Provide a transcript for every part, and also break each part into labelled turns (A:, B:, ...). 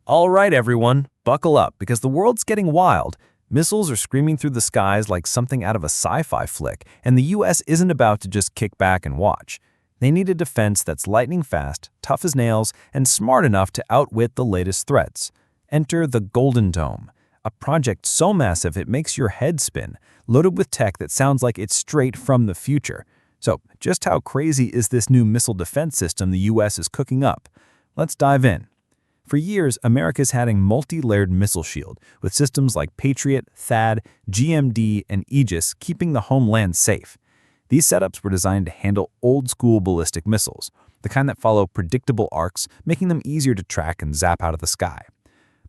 A: All right, everyone, buckle up because the world's getting wild. Missiles are screaming through the skies like something out of a sci-fi flick, and the US isn't about to just kick back and watch. They need a defense that's lightning fast, tough as nails, and smart enough to outwit the latest threats. Enter the Golden Dome, a project so massive it makes your head spin, loaded with tech that sounds like it's straight from the future. So, just how crazy is this new missile defense system the US is cooking up? Let's dive in. For years, America's had a multi-layered missile shield, with systems like Patriot, THAAD, GMD, and Aegis keeping the homeland safe. These setups were designed to handle old-school ballistic missiles, the kind that follow predictable arcs, making them easier to track and zap out of the sky.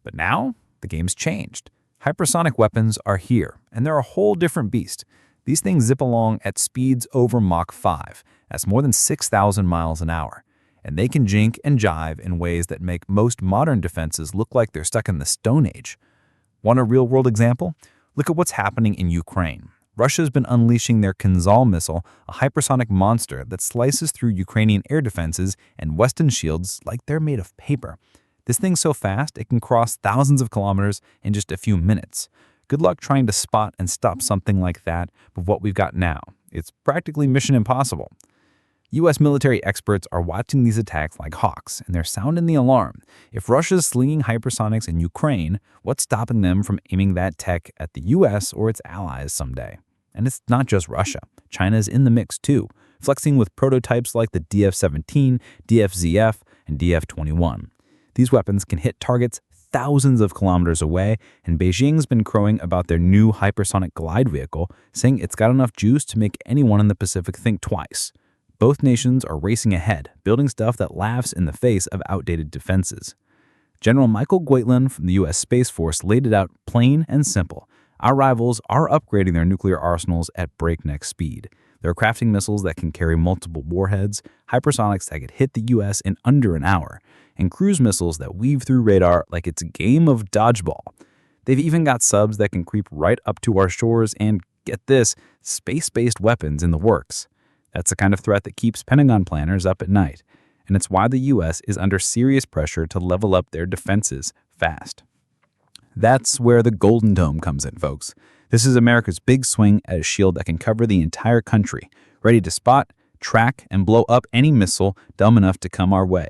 A: But now, the game's changed. Hypersonic weapons are here, and they're a whole different beast. These things zip along at speeds over Mach 5, that's more than 6,000 miles an hour. And they can jink and jive in ways that make most modern defenses look like they're stuck in the Stone Age. Want a real-world example? Look at what's happening in Ukraine. Russia's been unleashing their Kinzhal missile, a hypersonic monster that slices through Ukrainian air defenses and Western shields like they're made of paper. This thing's so fast, it can cross thousands of kilometers in just a few minutes. Good luck trying to spot and stop something like that with what we've got now. It's practically mission impossible. U.S. military experts are watching these attacks like hawks, and they're sounding the alarm. If Russia's slinging hypersonics in Ukraine, what's stopping them from aiming that tech at the U.S. or its allies someday? And it's not just Russia. China's in the mix too, flexing with prototypes like the DF-17, DF-ZF, and DF-21. These weapons can hit targets thousands of kilometers away, and Beijing's been crowing about their new hypersonic glide vehicle, saying it's got enough juice to make anyone in the Pacific think twice. Both nations are racing ahead, building stuff that laughs in the face of outdated defenses. General Michael Goitland from the U.S. Space Force laid it out plain and simple. Our rivals are upgrading their nuclear arsenals at breakneck speed. They're crafting missiles that can carry multiple warheads, hypersonics that could hit the U.S. in under an hour, and cruise missiles that weave through radar like it's a game of dodgeball. They've even got subs that can creep right up to our shores and, get this, space-based weapons in the works. That's the kind of threat that keeps Pentagon planners up at night, and it's why the U.S. is under serious pressure to level up their defenses fast. That's where the Golden Dome comes in, folks. This is America's big swing at a shield that can cover the entire country, ready to spot, track, and blow up any missile dumb enough to come our way.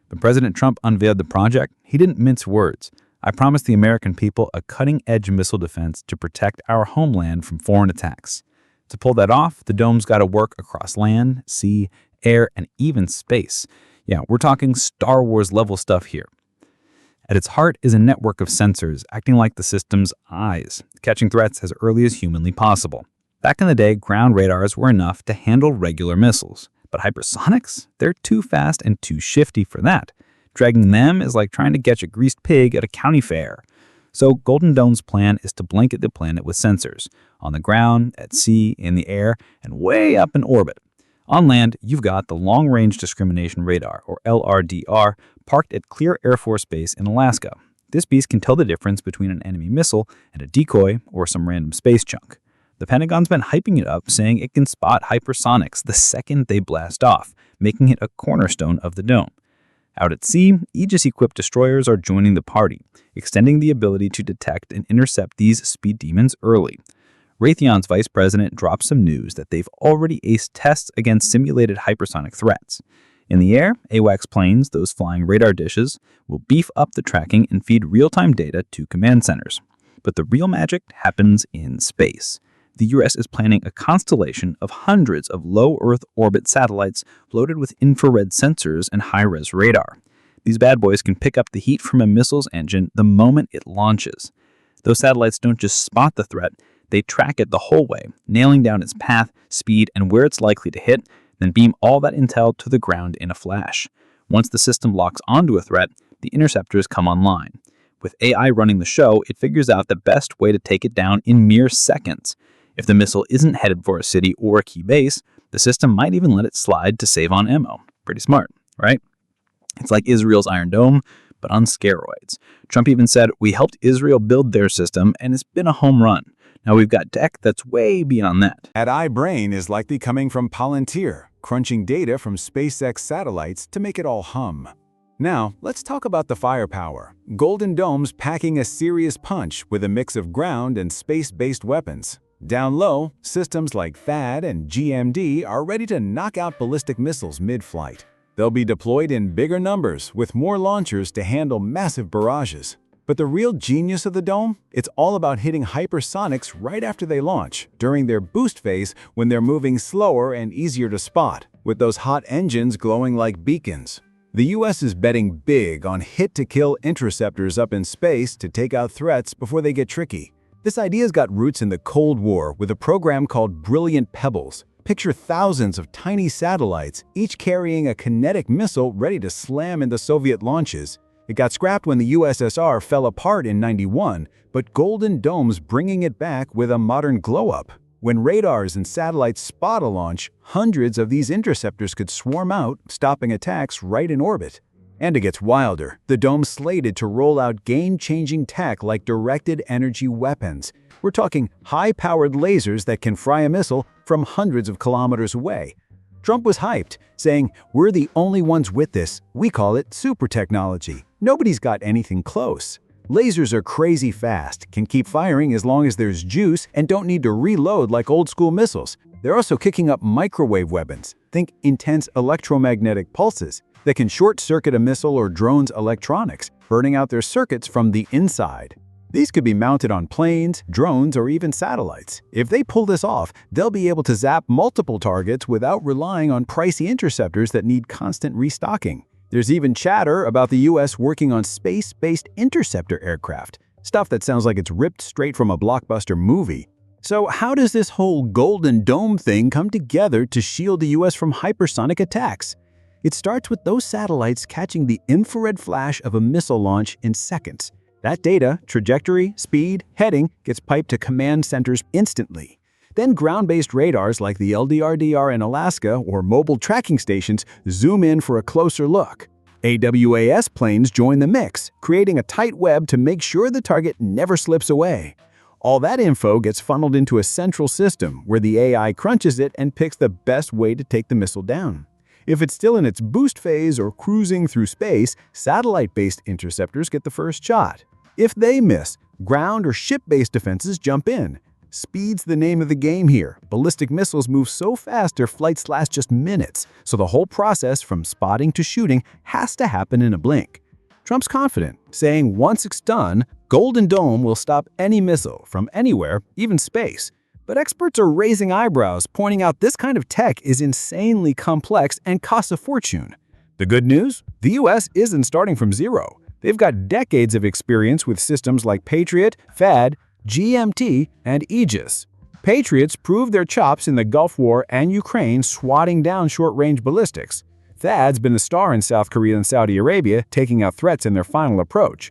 A: When President Trump unveiled the project, he didn't mince words. I promised the American people a cutting-edge missile defense to protect our homeland from foreign attacks. To pull that off, the dome's got to work across land, sea, air, and even space. Yeah, we're talking Star Wars level stuff here. At its heart is a network of sensors acting like the system's eyes, catching threats as early as humanly possible. Back in the day, ground radars were enough to handle regular missiles. But hypersonics? They're too fast and too shifty for that. Dragging them is like trying to catch a greased pig at a county fair. So Golden Dome's plan is to blanket the planet with sensors, on the ground, at sea, in the air, and way up in orbit. On land, you've got the Long Range Discrimination Radar, or LRDR, parked at Clear Air Force Base in Alaska. This beast can tell the difference between an enemy missile and a decoy or some random space chunk. The Pentagon's been hyping it up, saying it can spot hypersonics the second they blast off, making it a cornerstone of the dome. Out at sea, Aegis-equipped destroyers are joining the party, extending the ability to detect and intercept these speed demons early. Raytheon's vice president dropped some news that they've already aced tests against simulated hypersonic threats. In the air, AWACS planes, those flying radar dishes, will beef up the tracking and feed real-time data to command centers. But the real magic happens in space. The U.S. is planning a constellation of hundreds of low Earth orbit satellites loaded with infrared sensors and high-res radar. These bad boys can pick up the heat from a missile's engine the moment it launches. Those satellites don't just spot the threat, they track it the whole way, nailing down its path, speed, and where it's likely to hit, then beam all that intel to the ground in a flash. Once the system locks onto a threat, the interceptors come online. With AI running the show, it figures out the best way to take it down in mere seconds. If the missile isn't headed for a city or a key base, the system might even let it slide to save on ammo. Pretty smart, right? It's like Israel's Iron Dome, but on steroids. Trump even said, "We helped Israel build their system, and it's been a home run." Now we've got tech that's way beyond that.
B: AI brain is likely coming from Palantir, crunching data from SpaceX satellites to make it all hum. Now, let's talk about the firepower. Golden Dome's packing a serious punch with a mix of ground and space-based weapons. Down low, systems like THAAD and GMD are ready to knock out ballistic missiles mid-flight. They'll be deployed in bigger numbers with more launchers to handle massive barrages. But the real genius of the Dome? It's all about hitting hypersonics right after they launch, during their boost phase when they're moving slower and easier to spot, with those hot engines glowing like beacons. The US is betting big on hit-to-kill interceptors up in space to take out threats before they get tricky. This idea's got roots in the Cold War with a program called Brilliant Pebbles. Picture thousands of tiny satellites, each carrying a kinetic missile ready to slam into Soviet launches. It got scrapped when the USSR fell apart in '91, but Golden Dome's bringing it back with a modern glow-up. When radars and satellites spot a launch, hundreds of these interceptors could swarm out, stopping attacks right in orbit. And it gets wilder. The Dome's slated to roll out game-changing tech like directed energy weapons. We're talking high-powered lasers that can fry a missile from hundreds of kilometers away. Trump was hyped, saying, "We're the only ones with this. We call it super technology. Nobody's got anything close." Lasers are crazy fast, can keep firing as long as there's juice, and don't need to reload like old-school missiles. They're also kicking up microwave weapons. Think intense electromagnetic pulses that can short-circuit a missile or drone's electronics, burning out their circuits from the inside. These could be mounted on planes, drones, or even satellites. If they pull this off, they'll be able to zap multiple targets without relying on pricey interceptors that need constant restocking. There's even chatter about the US working on space-based interceptor aircraft, stuff that sounds like it's ripped straight from a blockbuster movie. So how does this whole Golden Dome thing come together to shield the US from hypersonic attacks? It starts with those satellites catching the infrared flash of a missile launch in seconds. That data, trajectory, speed, heading, gets piped to command centers instantly. Then ground-based radars like the LDRDR in Alaska or mobile tracking stations zoom in for a closer look. AWAS planes join the mix, creating a tight web to make sure the target never slips away. All that info gets funneled into a central system where the AI crunches it and picks the best way to take the missile down. If it's still in its boost phase or cruising through space, satellite-based interceptors get the first shot. If they miss, ground or ship-based defenses jump in. Speed's the name of the game here. Ballistic missiles move so fast their flights last just minutes, so the whole process from spotting to shooting has to happen in a blink. Trump's confident, saying once it's done, Golden Dome will stop any missile from anywhere, even space. But experts are raising eyebrows, pointing out this kind of tech is insanely complex and costs a fortune. The good news? The US isn't starting from zero. They've got decades of experience with systems like Patriot, THAAD, GMT, and Aegis. Patriots proved their chops in the Gulf War and Ukraine swatting down short-range ballistics. THAAD's been a star in South Korea and Saudi Arabia, taking out threats in their final approach.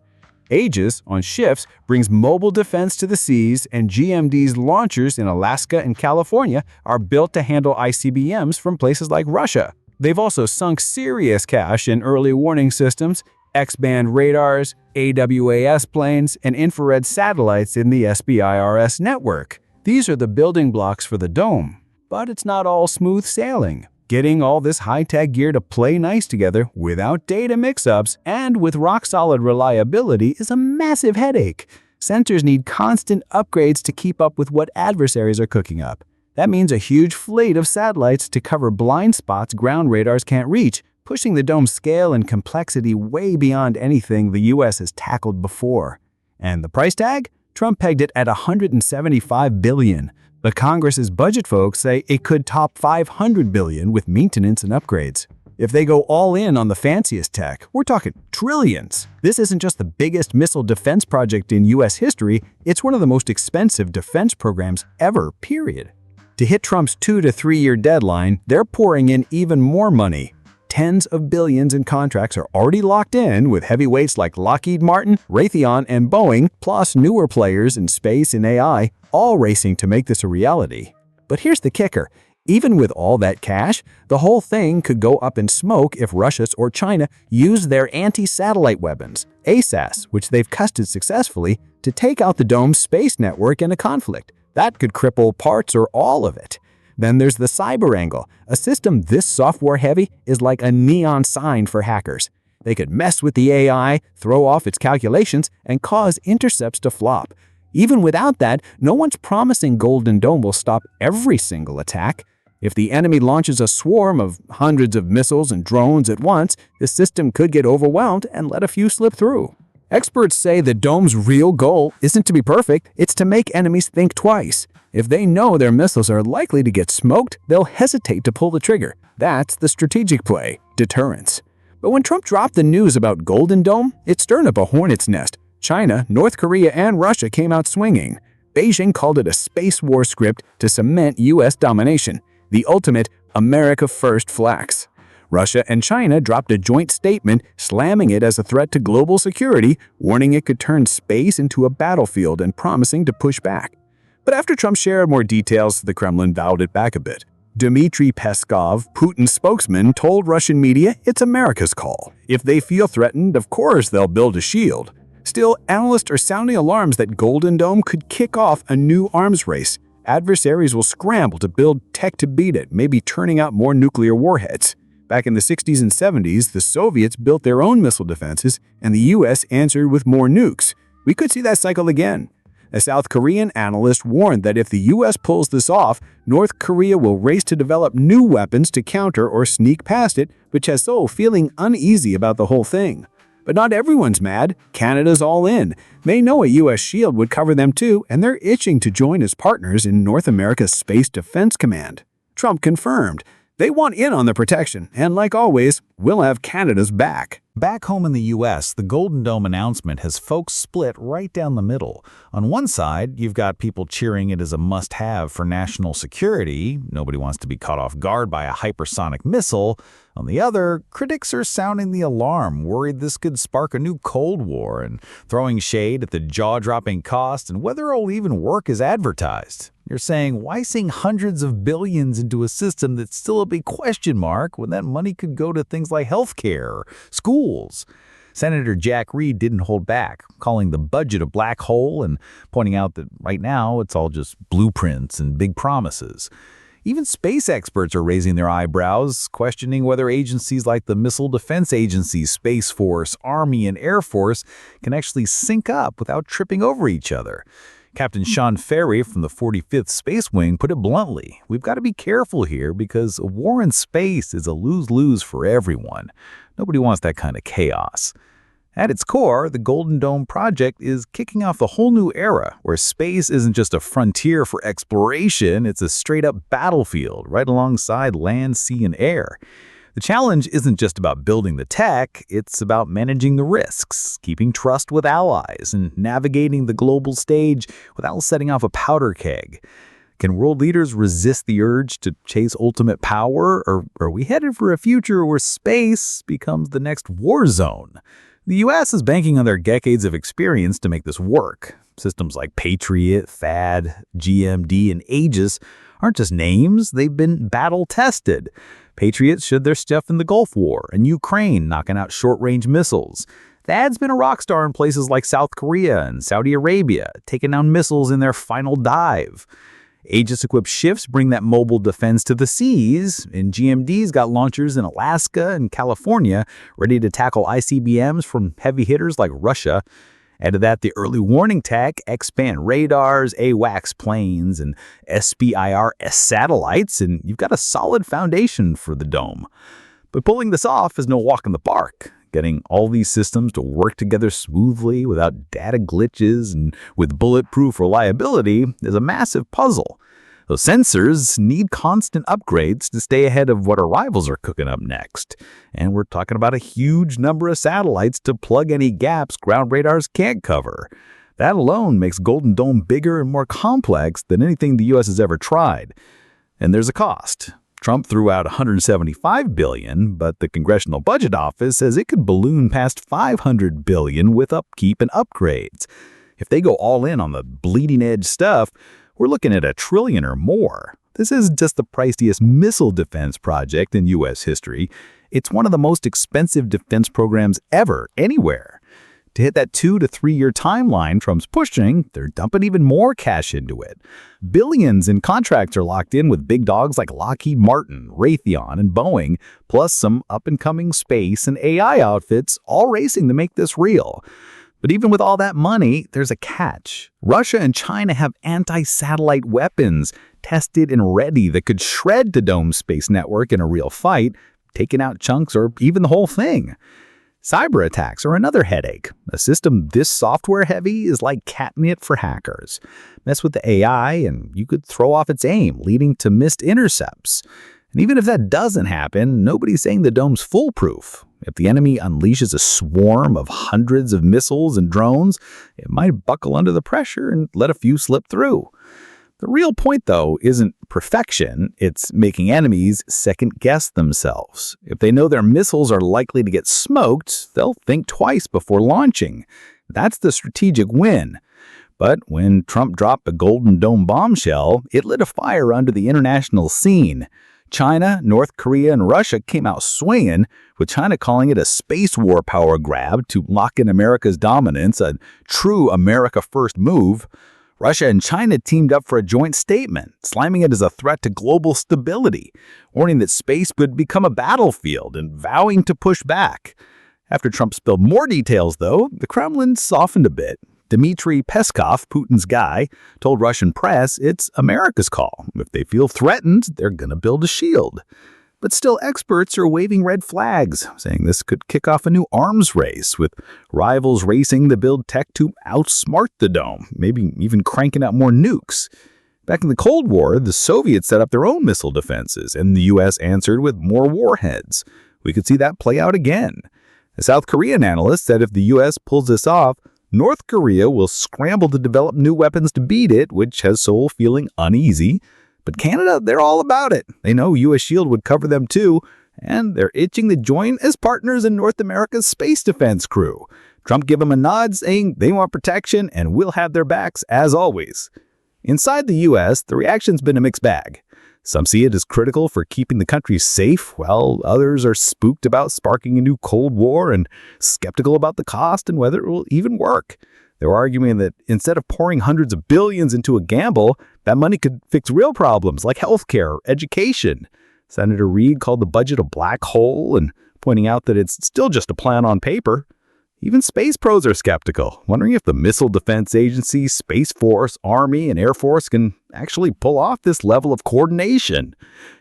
B: Aegis, on shifts, brings mobile defense to the seas, and GMD's launchers in Alaska and California are built to handle ICBMs from places like Russia. They've also sunk serious cash in early warning systems, X-band radars, AWAS planes, and infrared satellites in the SBIRS network. These are the building blocks for the Dome. But it's not all smooth sailing. Getting all this high-tech gear to play nice together without data mix-ups and with rock-solid reliability is a massive headache. Sensors need constant upgrades to keep up with what adversaries are cooking up. That means a huge fleet of satellites to cover blind spots ground radars can't reach, pushing the Dome's scale and complexity way beyond anything the US has tackled before. And the price tag? Trump pegged it at $175 billion. But Congress's budget folks say it could top $500 billion with maintenance and upgrades. If they go all in on the fanciest tech, we're talking trillions. This isn't just the biggest missile defense project in US history, it's one of the most expensive defense programs ever, period. To hit Trump's 2 to 3 year deadline, they're pouring in even more money. Tens of billions in contracts are already locked in with heavyweights like Lockheed Martin, Raytheon, and Boeing, plus newer players in space and AI, all racing to make this a reality. But here's the kicker. Even with all that cash, the whole thing could go up in smoke if Russia or China use their anti-satellite weapons, ASAS, which they've custom successfully, to take out the Dome's space network in a conflict. That could cripple parts or all of it. Then there's the cyber angle. A system this software-heavy is like a neon sign for hackers.
C: They could mess with the AI, throw off its calculations, and cause intercepts to flop. Even without that, no one's promising Golden Dome will stop every single attack. If the enemy launches a swarm of hundreds of missiles and drones at once, the system could get overwhelmed and let a few slip through. Experts say the dome's real goal isn't to be perfect, it's to make enemies think twice. If they know their missiles are likely to get smoked, they'll hesitate to pull the trigger. That's the strategic play, deterrence. But when Trump dropped the news about Golden Dome, it stirred up a hornet's nest. China, North Korea, and Russia came out swinging. Beijing called it a space war script to cement U.S. domination, the ultimate America First flex. Russia and China dropped a joint statement slamming it as a threat to global security, warning it could turn space into a battlefield and promising to push back. But after Trump shared more details, the Kremlin dialed it back a bit. Dmitry Peskov, Putin's spokesman, told Russian media it's America's call. If they feel threatened, of course they'll build a shield. Still, analysts are sounding alarms that Golden Dome could kick off a new arms race. Adversaries will scramble to build tech to beat it, maybe turning out more nuclear warheads. Back in the 60s and 70s, the Soviets built their own missile defenses, and the U.S. answered with more nukes. We could see that cycle again. A South Korean analyst warned that if the U.S. pulls this off, North Korea will race to develop new weapons to counter or sneak past it, which has Seoul feeling uneasy about the whole thing. But not everyone's mad. Canada's all in. They know a U.S. shield would cover them too, and they're itching to join as partners in North America's Space Defense Command. Trump confirmed. They want in on the protection, and like always, we'll have Canada's back.
D: Back home in the U.S., the Golden Dome announcement has folks split right down the middle. On one side, you've got people cheering it as a must-have for national security. Nobody wants to be caught off guard by a hypersonic missile. On the other, critics are sounding the alarm, worried this could spark a new Cold War and throwing shade at the jaw-dropping cost and whether it'll even work as advertised. You're saying, why sink hundreds of billions into a system that's still a big question mark when that money could go to things like healthcare or schools? Senator Jack Reed didn't hold back, calling the budget a black hole and pointing out that right now it's all just blueprints and big promises. Even space experts are raising their eyebrows, questioning whether agencies like the Missile Defense Agency, Space Force, Army, and Air Force can actually sync up without tripping over each other. Captain Sean Ferry from the 45th Space Wing put it bluntly, we've got to be careful here because a war in space is a lose-lose for everyone. Nobody wants that kind of chaos. At its core, the Golden Dome project is kicking off a whole new era where space isn't just a frontier for exploration, it's a straight-up battlefield right alongside land, sea, and air. The challenge isn't just about building the tech, it's about managing the risks, keeping trust with allies, and navigating the global stage without setting off a powder keg. Can world leaders resist the urge to chase ultimate power, or are we headed for a future where space becomes the next war zone? The U.S. is banking on their decades of experience to make this work. Systems like Patriot, THAAD, GMD, and Aegis aren't just names, they've been battle-tested. Patriots showed their stuff in the Gulf War, and Ukraine knocking out short-range missiles. THAAD's been a rock star in places like South Korea and Saudi Arabia, taking down missiles in their final dive. Aegis-equipped ships bring that mobile defense to the seas, and GMD's got launchers in Alaska and California ready to tackle ICBMs from heavy hitters like Russia. Add to that the early warning tech, X-band radars, AWACS planes, and SBIRS satellites, and you've got a solid foundation for the dome. But pulling this off is no walk in the park. Getting all these systems to work together smoothly without data glitches and with bulletproof reliability is a massive puzzle. Those sensors need constant upgrades to stay ahead of what our rivals are cooking up next. And we're talking about a huge number of satellites to plug any gaps ground radars can't cover. That alone makes Golden Dome bigger and more complex than anything the U.S. has ever tried. And there's a cost. Trump threw out $175 billion, but the Congressional Budget Office says it could balloon past $500 billion with upkeep and upgrades. If they go all in on the bleeding-edge stuff, we're looking at $1 trillion or more. This isn't just the priciest missile defense project in U.S. history. It's one of the most expensive defense programs ever, anywhere. To hit that 2 to 3 year timeline Trump's pushing, they're dumping even more cash into it. Billions in contracts are locked in with big dogs like Lockheed Martin, Raytheon, and Boeing, plus some up-and-coming space and AI outfits all racing to make this real. But even with all that money, there's a catch. Russia and China have anti-satellite weapons tested and ready that could shred the Dome space network in a real fight, taking out chunks or even the whole thing. Cyber attacks are another headache. A system this software-heavy is like catnip for hackers. Mess with the AI and you could throw off its aim, leading to missed intercepts. And even if that doesn't happen, nobody's saying the dome's foolproof. If the enemy unleashes a swarm of hundreds of missiles and drones, it might buckle under the pressure and let a few slip through. The real point, though, isn't perfection. It's making enemies second-guess themselves. If they know their missiles are likely to get smoked, they'll think twice before launching. That's the strategic win. But when Trump dropped a Golden Dome bombshell, it lit a fire under the international scene. China, North Korea, and Russia came out swinging, with China calling it a space war power grab to lock in America's dominance, a true America First move. Russia and China teamed up for a joint statement, slamming it as a threat to global stability, warning that space would become a battlefield and vowing to push back. After Trump spilled more details, though, the Kremlin softened a bit. Dmitry Peskov, Putin's guy, told Russian press it's America's call. If they feel threatened, they're going to build a shield. But still, experts are waving red flags, saying this could kick off a new arms race, with rivals racing to build tech to outsmart the dome, maybe even cranking out more nukes. Back in the Cold War, the Soviets set up their own missile defenses, and the U.S. answered with more warheads. We could see that play out again. A South Korean analyst said if the U.S. pulls this off, North Korea will scramble to develop new weapons to beat it, which has Seoul feeling uneasy. But Canada, they're all about it. They know U.S. Shield would cover them too, and they're itching to join as partners in North America's space defense crew. Trump gave them a nod saying they want protection and we'll have their backs as always. Inside the U.S., the reaction's been a mixed bag. Some see it as critical for keeping the country safe, while others are spooked about sparking a new Cold War and skeptical about the cost and whether it will even work. They're arguing that instead of pouring hundreds of billions into a gamble, that money could fix real problems like healthcare or education. Senator Reid called the budget a black hole and pointing out that it's still just a plan on paper. Even space pros are skeptical, wondering if the Missile Defense Agency, Space Force, Army, and Air Force can actually pull off this level of coordination.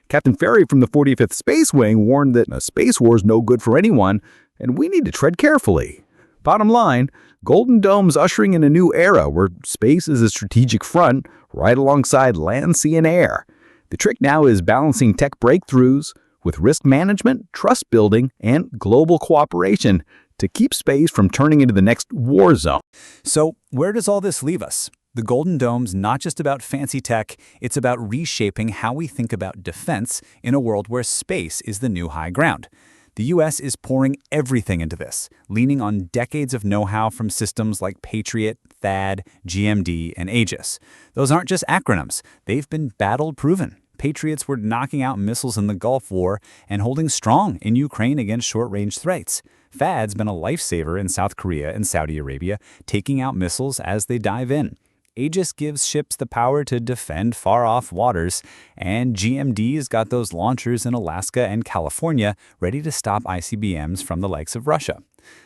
D: Captain Ferry from the 45th Space Wing warned that a space war is no good for anyone, and we need to tread carefully. Bottom line, Golden Dome's ushering in a new era where space is a strategic front right alongside land, sea, and air. The trick now is balancing tech breakthroughs with risk management, trust building, and global cooperation to keep space from turning into the next war zone.
E: So where does all this leave us? The Golden Dome's not just about fancy tech, it's about reshaping how we think about defense in a world where space is the new high ground. The U.S. is pouring everything into this, leaning on decades of know-how from systems like Patriot, THAAD, GMD, and Aegis. Those aren't just acronyms. They've been battle-proven. Patriots were knocking out missiles in the Gulf War and holding strong in Ukraine against short-range threats. THAAD's been a lifesaver in South Korea and Saudi Arabia, taking out missiles as they dive in. Aegis gives ships the power to defend far-off waters, and GMD's got those launchers in Alaska and California ready to stop ICBMs from the likes of Russia.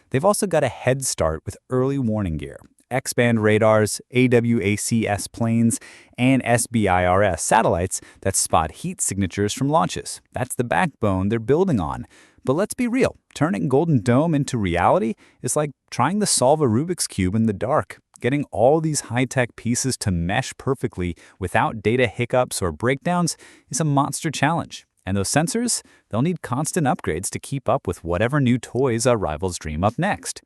E: They've also got a head start with early warning gear, X-band radars, AWACS planes, and SBIRS satellites that spot heat signatures from launches. That's the backbone they're building on. But let's be real, turning Golden Dome into reality is like trying to solve a Rubik's Cube in the dark. Getting all these high-tech pieces to mesh perfectly without data hiccups or breakdowns is a monster challenge. And those sensors, they'll need constant upgrades to keep up with whatever new toys our rivals dream up next.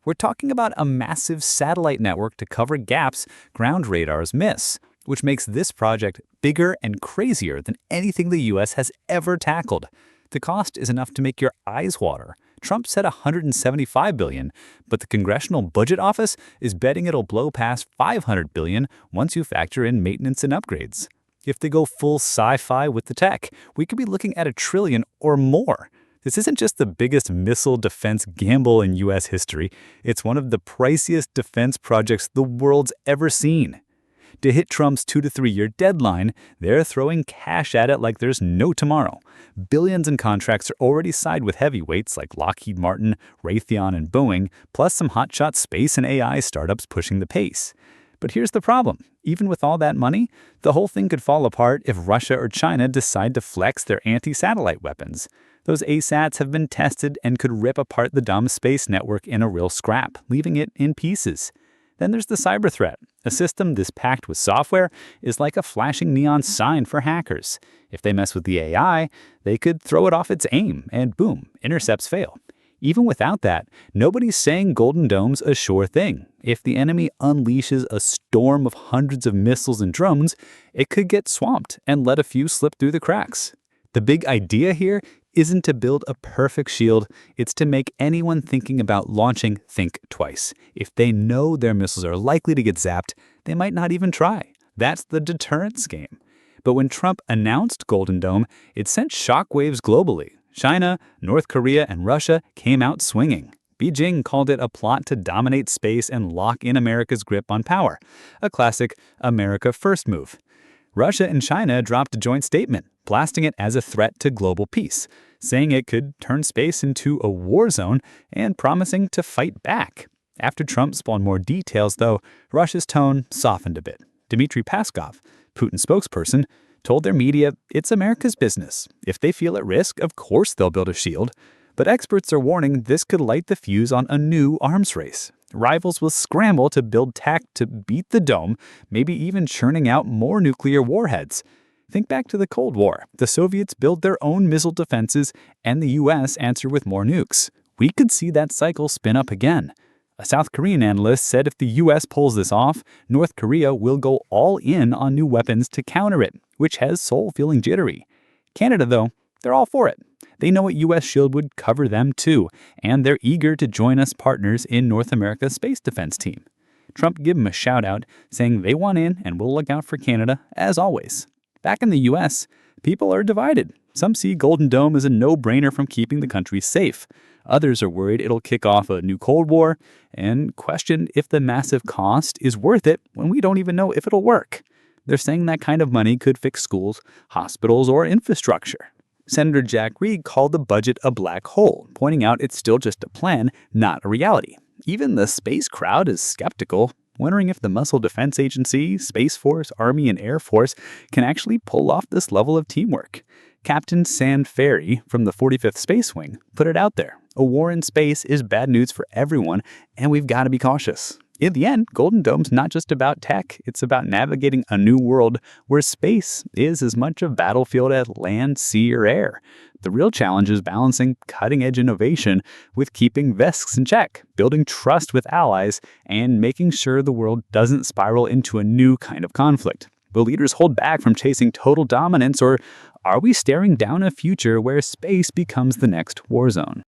E: We're talking about a massive satellite network to cover gaps ground radars miss, which makes this project bigger and crazier than anything the U.S. has ever tackled. The cost is enough to make your eyes water. Trump said $175 billion, but the Congressional Budget Office is betting it'll blow past $500 billion once you factor in maintenance and upgrades. If they go full sci-fi with the tech, we could be looking at $1 trillion or more. This isn't just the biggest missile defense gamble in U.S. history, it's one of the priciest defense projects the world's ever seen. To hit Trump's 2 to 3 year deadline, they're throwing cash at it like there's no tomorrow. Billions in contracts are already signed with heavyweights like Lockheed Martin, Raytheon, and Boeing, plus some hotshot space and AI startups pushing the pace. But here's the problem. Even with all that money, the whole thing could fall apart if Russia or China decide to flex their anti-satellite weapons. Those ASATs have been tested and could rip apart the dumb space network in a real scrap, leaving it in pieces. Then there's the cyber threat. A system this packed with software is like a flashing neon sign for hackers. If they mess with the AI, they could throw it off its aim, and boom, intercepts fail. Even without that, nobody's saying Golden Dome's a sure thing. If the enemy unleashes a storm of hundreds of missiles and drones, it could get swamped and let a few slip through the cracks. The big idea here isn't to build a perfect shield, it's to make anyone thinking about launching think twice. If they know their missiles are likely to get zapped, they might not even try. That's the deterrence game. But when Trump announced Golden Dome, it sent shockwaves globally. China, North Korea, and Russia came out swinging. Beijing called it a plot to dominate space and lock in America's grip on power, a classic America First move. Russia and China dropped a joint statement, blasting it as a threat to global peace, saying it could turn space into a war zone and promising to fight back. After Trump spawned more details, though, Russia's tone softened a bit. Dmitry Peskov, Putin's spokesperson, told their media it's America's business. If they feel at risk, of course they'll build a shield. But experts are warning this could light the fuse on a new arms race. Rivals will scramble to build tech to beat the dome, maybe even churning out more nuclear warheads. Think back to the Cold War. The Soviets build their own missile defenses, and the U.S. answer with more nukes. We could see that cycle spin up again. A South Korean analyst said if the U.S. pulls this off, North Korea will go all in on new weapons to counter it, which has Seoul feeling jittery. Canada, though, they're all for it. They know a U.S. shield would cover them too, and they're eager to join us partners in North America's space defense team. Trump gave them a shout-out, saying they want in and will look out for Canada, as always. Back in the U.S., people are divided. Some see Golden Dome as a no-brainer from keeping the country safe. Others are worried it'll kick off a new Cold War and question if the massive cost is worth it when we don't even know if it'll work. They're saying that kind of money could fix schools, hospitals, or infrastructure. Senator Jack Reed called the budget a black hole, pointing out it's still just a plan, not a reality. Even the space crowd is skeptical, wondering if the Missile Defense Agency, Space Force, Army, and Air Force can actually pull off this level of teamwork. Captain Sam Ferry from the 45th Space Wing put it out there. A war in space is bad news for everyone, and we've got to be cautious. In the end, Golden Dome's not just about tech, it's about navigating a new world where space is as much a battlefield as land, sea, or air. The real challenge is balancing cutting-edge innovation with keeping risks in check, building trust with allies, and making sure the world doesn't spiral into a new kind of conflict. Will leaders hold back from chasing total dominance, or are we staring down a future where space becomes the next war zone?